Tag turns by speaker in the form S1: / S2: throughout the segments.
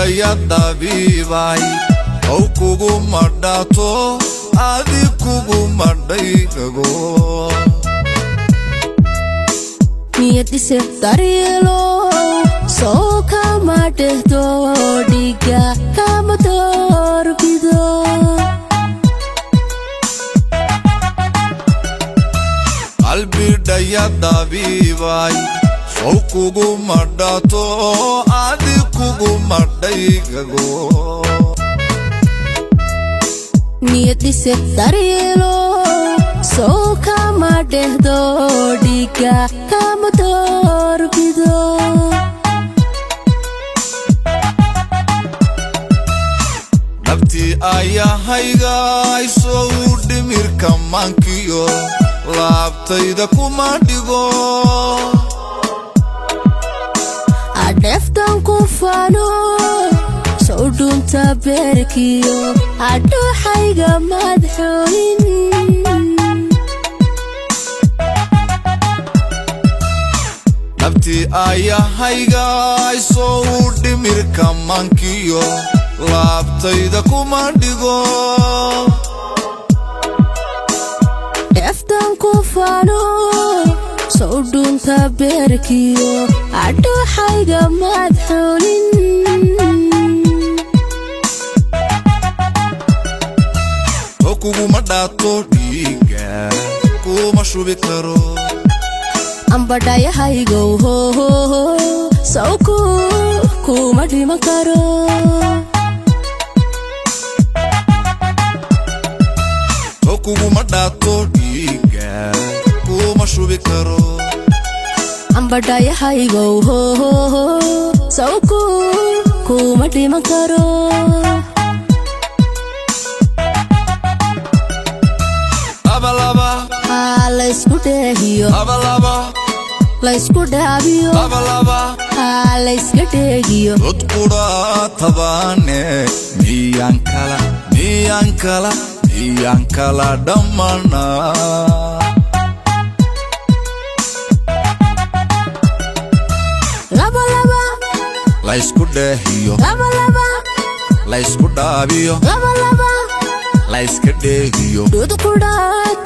S1: ya dabiibay oo kugu madhaato adi kugu madhaygago
S2: niyadise daryeelo soo kama dhehdo dhiga kama doorbido
S1: qalbiga ya dabiibay oo kugu madhaato adi kugu madhaygago
S2: niyadise daryeelo soo kama dhehdo dhiga kama doorbido
S1: nabti ayahayga soo dhimirka mankiyo laabtayda kuma dhigo
S2: adeftan ku fano soo dhunta beerkiyo adooxayga madxooyin
S1: nabti ayahayga soo dhimirka mankiyo laabtayda kuma dhigo
S2: deftan ku fano soo dhunta beerkiyo adooxayga madxooyin
S1: kugu madhaato dhiga kuma shubi karo
S2: ambadhayahaygo sawku kuma dhiman karo
S1: kugu madhaato dhiga kuma shubi karo
S2: ambadhayahaygo sawku kuma dhiman karo
S1: laba
S2: laysku dheehiyo laysku dhaabiyo
S1: laba
S2: layska dheegiyo
S1: dudkudha tabaane miyaan kala dhammana
S2: laba
S1: laysku dheehiyo
S2: laba
S1: laysku dhaabiyo
S2: laba
S1: layska dheegiyo
S2: dudkudha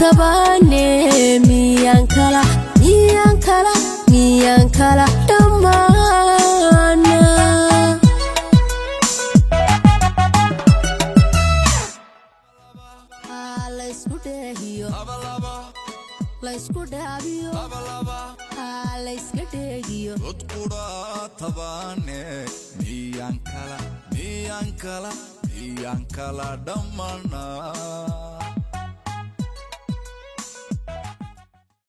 S2: tabaane miyaan kala dhammaana laysku dheehiyo laysku dhaabiyo layska dheegiyo
S1: dudkudha tabaane miyaan kala dhammana